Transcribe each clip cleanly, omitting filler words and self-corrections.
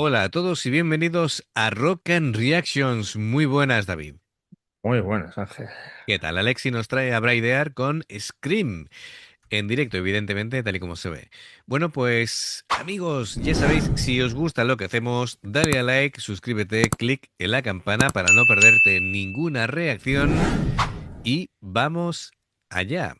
Hola a todos y bienvenidos a Rock and Reactions. Muy buenas, David. Muy buenas, Ángel. ¿Qué tal? Alexi nos trae a Braidear con Scream, en directo, evidentemente, tal y como se ve. Bueno, pues amigos, ya sabéis, si os gusta lo que hacemos, dale a like, suscríbete, clic en la campana para no perderte ninguna reacción y vamos allá.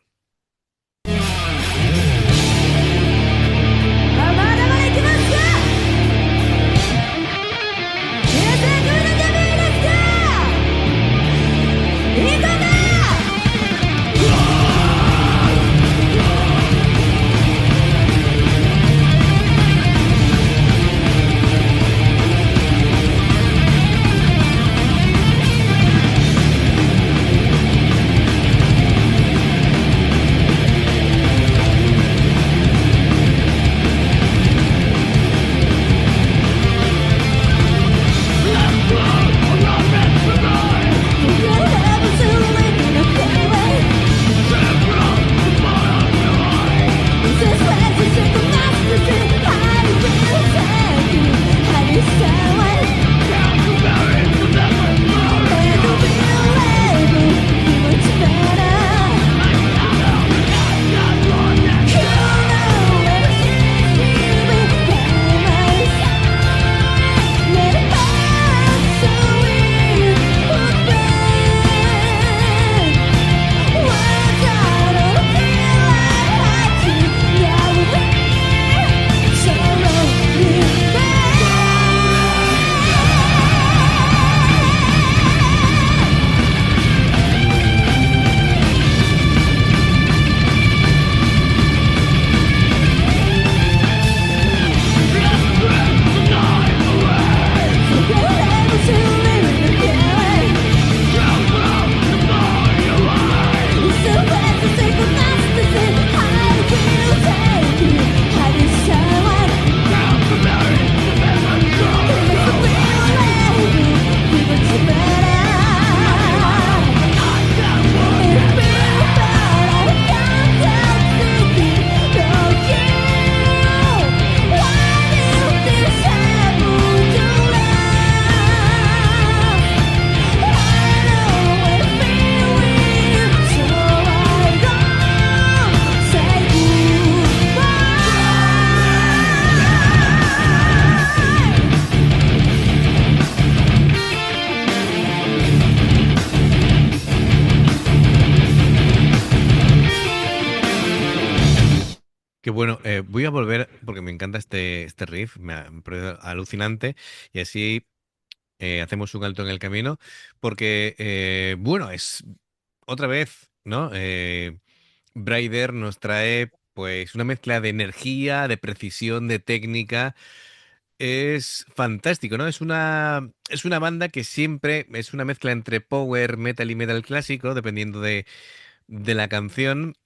'Qué bueno, voy a volver porque me encanta este riff, me parece alucinante y así hacemos un alto en el camino porque, bueno, es otra vez, ¿no? Braider nos trae pues una mezcla de energía, de precisión, de técnica. Es fantástico, ¿no? Es una banda que siempre es una mezcla entre power metal y metal clásico, dependiendo de la canción.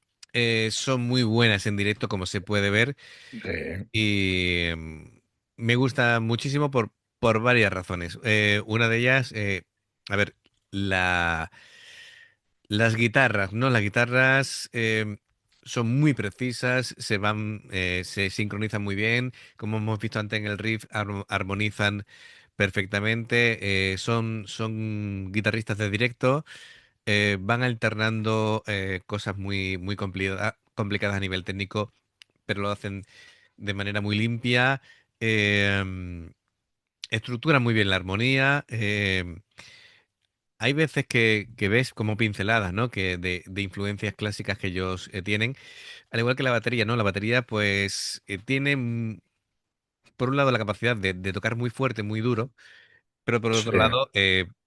Son muy buenas en directo, como se puede ver, y me gusta muchísimo por varias razones. Una de ellas, a ver, la, las guitarras, ¿no? Las guitarras son muy precisas, se sincronizan muy bien, como hemos visto antes en el riff, armonizan perfectamente. Son guitarristas de directo, van alternando cosas muy complicadas a nivel técnico, pero lo hacen de manera muy limpia. Estructuran muy bien la armonía. Hay veces que ves como pinceladas, ¿no? Que de influencias clásicas que ellos tienen, al igual que la batería, ¿no? La batería, pues, tiene, por un lado, la capacidad de tocar muy fuerte, muy duro, pero por otro Sí. lado,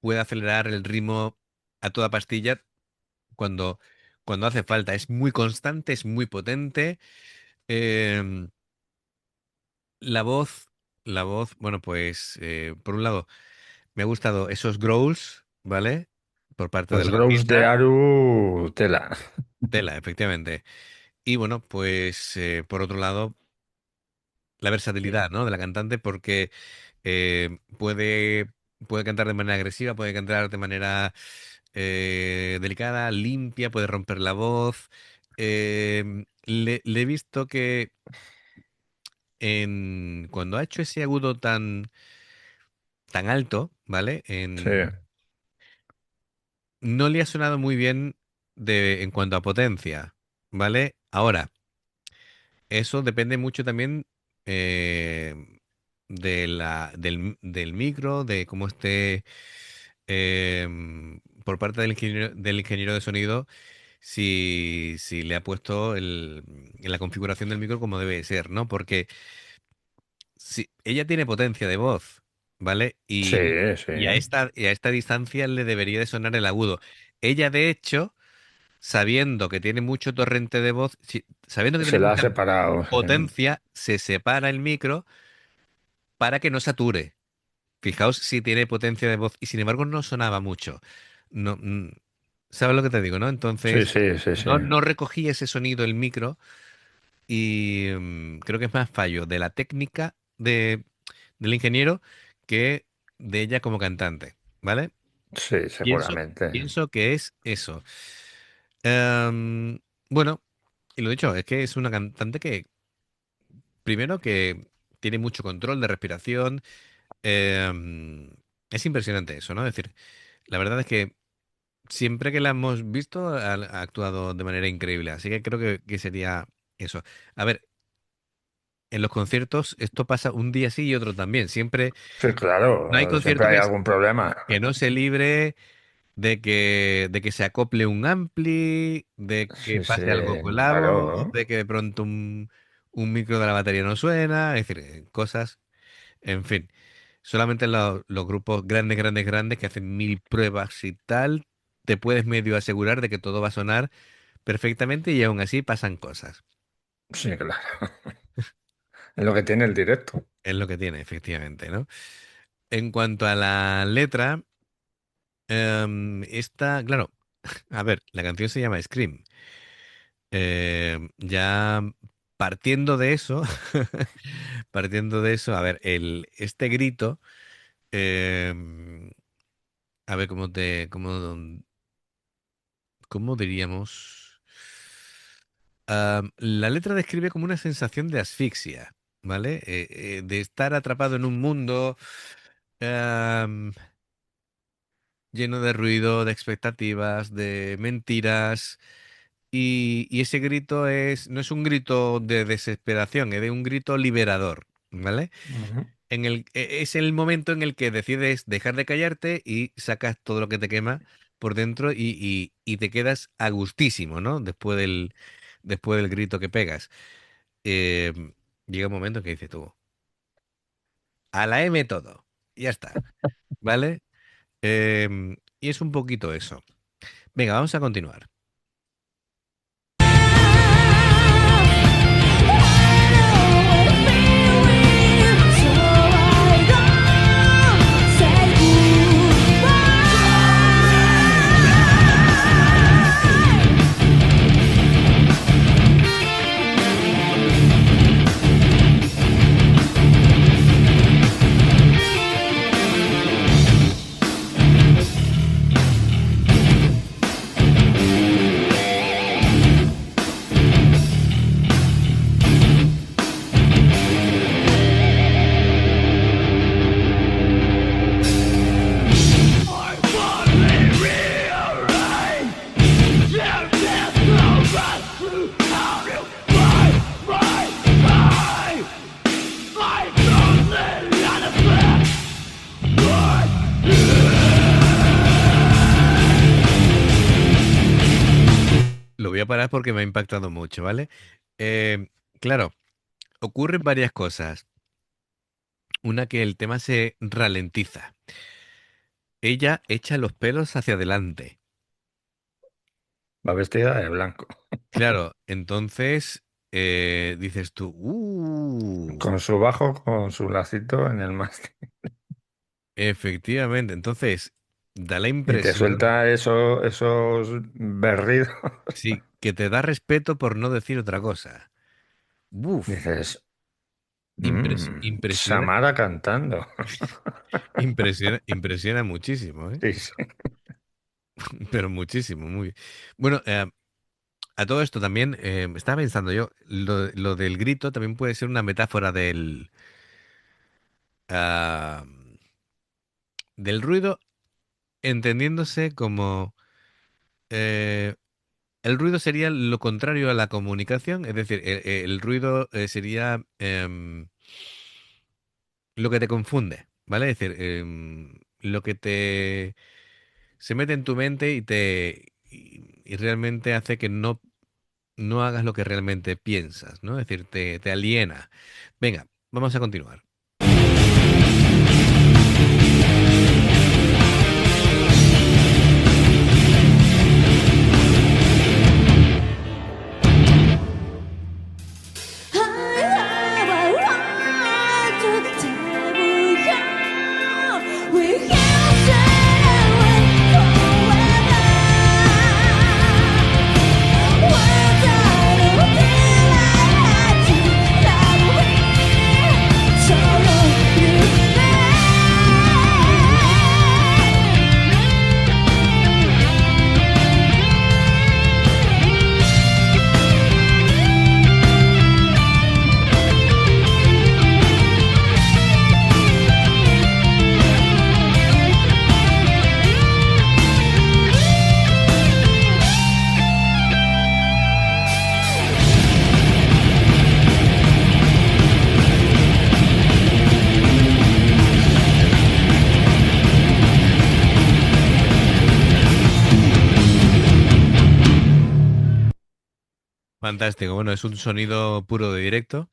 puede acelerar el ritmo a toda pastilla cuando, cuando hace falta. Es muy constante, es muy potente. em, la voz, la voz, bueno, pues, por un lado, me ha gustado esos growls, ¿vale? Por parte del Los Growls de bajista. Aru Tela. Tela, efectivamente. Y bueno, pues por otro lado, la versatilidad, ¿no? De la cantante, porque puede cantar de manera agresiva, puede cantar de manera delicada, limpia, puede romper la voz. Le he visto que cuando ha hecho ese agudo tan alto, ¿vale? Sí, No le ha sonado muy bien en cuanto a potencia, ¿vale? Ahora, eso depende mucho también eh, del micro, de cómo esté por parte del ingeniero de sonido, si le ha puesto en la configuración del micro como debe ser, ¿no? Porque si ella tiene potencia de voz, ¿vale? sí, Y, sí. y a esta distancia le debería de sonar el agudo. Ella, de hecho, sabiendo que tiene mucho torrente de voz, sabiendo que tiene Se la ha mucha separado. Sí, potencia, se separa el micro para que no sature. Fijaos si tiene potencia de voz y sin embargo no sonaba mucho. No, ¿sabes lo que te digo, no? sí, Entonces, sí, sí, sí. no recogí ese sonido el micro y creo que es más fallo de la técnica del ingeniero que de ella como cantante, ¿vale? Sí, Pienso, seguramente. pienso que es eso. Em, bueno, y lo dicho, es que es una cantante que, primero, que tiene mucho control de respiración. em, es impresionante eso, ¿no? Es decir, la verdad es que siempre que la hemos visto ha actuado de manera increíble. Así que creo que sería eso. A ver, en los conciertos esto pasa un día sí y otro también. Siempre Sí, no hay claro, siempre concierto hay que, algún problema. que no se libre de que se acople un ampli, de que Sí, sí, pase algo colado, claro. de que de pronto un micro de la batería no suena, es decir, cosas, en fin. Solamente los grupos grandes, grandes, grandes que hacen mil pruebas y tal, te puedes medio asegurar de que todo va a sonar perfectamente y aún así pasan cosas. Sí, claro. Es lo que tiene el directo. Es lo que tiene, efectivamente, ¿no? En cuanto a la letra, esta, claro, a ver, la canción se llama Scream. Ya partiendo de eso, partiendo de eso, a ver, este grito, a ver cómo diríamos. La letra describe como una sensación de asfixia, ¿vale? De estar atrapado en un mundo am, lleno de ruido, de expectativas, de mentiras. Y ese grito no es un grito de desesperación, es de un grito liberador, ¿vale? Ujú. Es el momento en el que decides dejar de callarte y sacas todo lo que te quema por dentro y te quedas a gustísimo, ¿no? Después del grito que pegas. Eh, Llega un momento en que dices tú, a la M todo, ya está, ¿vale? Y es un poquito eso. Venga, vamos a continuar. Lo voy a parar porque me ha impactado mucho, ¿vale? Claro, ocurren varias cosas. Una, que el tema se ralentiza. Ella echa los pelos hacia adelante. Va vestida de blanco. Claro, entonces dices tú, Con su bajo, con su lacito en el mástil. efectivamente. Entonces, da la Y te impresión, suelta esos berridos. sí, que te da respeto por no decir otra cosa. Buf, Dices, impresiona, Samara cantando. impresiona muchísimo, ¿eh? Sí, sí. Pero muchísimo, muy. Bueno, A todo esto también, estaba pensando yo, lo del grito también puede ser una metáfora ah, del ruido, entendiéndose como eh, el ruido sería lo contrario a la comunicación, es decir, el ruido sería lo que te confunde, ¿vale? Es decir, lo que te se mete en tu mente y realmente hace que no hagas lo que realmente piensas, ¿no? Es decir, te aliena. Venga, vamos a continuar. Fantástico. Bueno, es un sonido puro de directo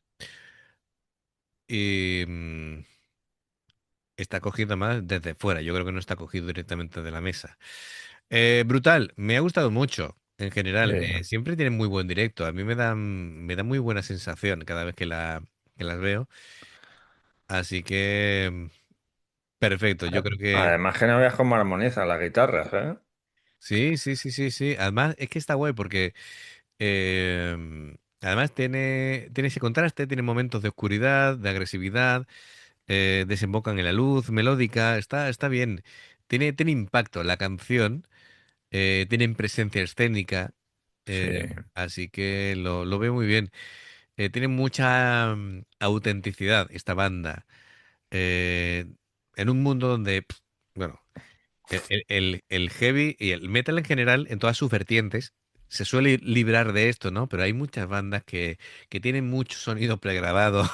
y está cogido más desde fuera. Yo creo que no está cogido directamente de la mesa. Brutal, me ha gustado mucho en general. Siempre tienen muy buen directo. A mí me da muy buena sensación cada vez que las veo. Así que perfecto. Yo creo que Además que no veas cómo armonizan las guitarras, ¿eh? sí, sí, sí, sí, sí. Además es que está guay porque además tiene ese contraste, tiene momentos de oscuridad, de agresividad, desembocan en la luz, melódica, está bien. Tiene impacto la canción, tienen presencia escénica, Sí, así que lo veo muy bien. Tiene mucha autenticidad esta banda. eh, en un mundo donde, bueno, el heavy y el metal en general, en todas sus vertientes, se suele librar de esto, ¿no? Pero hay muchas bandas que tienen mucho sonido pregrabado,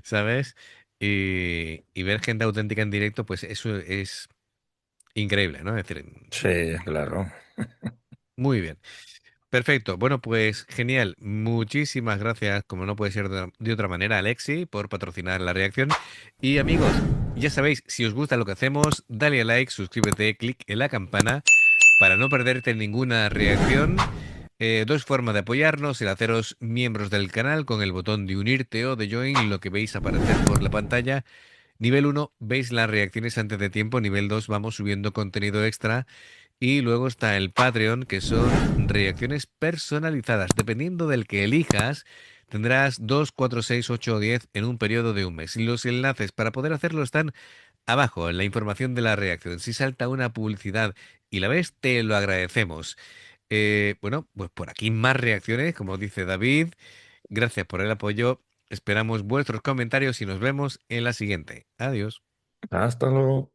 ¿sabes? Y ver gente auténtica en directo, pues eso es increíble, ¿no? Es decir, sí, claro. muy bien. Perfecto. Bueno, pues genial. Muchísimas gracias, como no puede ser de otra manera, Alexi, por patrocinar la reacción. Y amigos, ya sabéis, si os gusta lo que hacemos, dale a like, suscríbete, clic en la campana para no perderte ninguna reacción. Dos formas de apoyarnos, el haceros miembros del canal con el botón de unirte o de join, lo que veis aparecer por la pantalla. Nivel uno veis las reacciones antes de tiempo. Nivel 2 vamos subiendo contenido extra. Y luego está el Patreon, que son reacciones personalizadas. Dependiendo del que elijas, tendrás 2, 4, 6, 8 o 10 en un periodo de un mes. Y los enlaces para poder hacerlo están abajo, en la información de la reacción. Si salta una publicidad y la ves, te lo agradecemos. Bueno, pues por aquí más reacciones, como dice David. Gracias por el apoyo. Esperamos vuestros comentarios y nos vemos en la siguiente. Adiós. Hasta luego.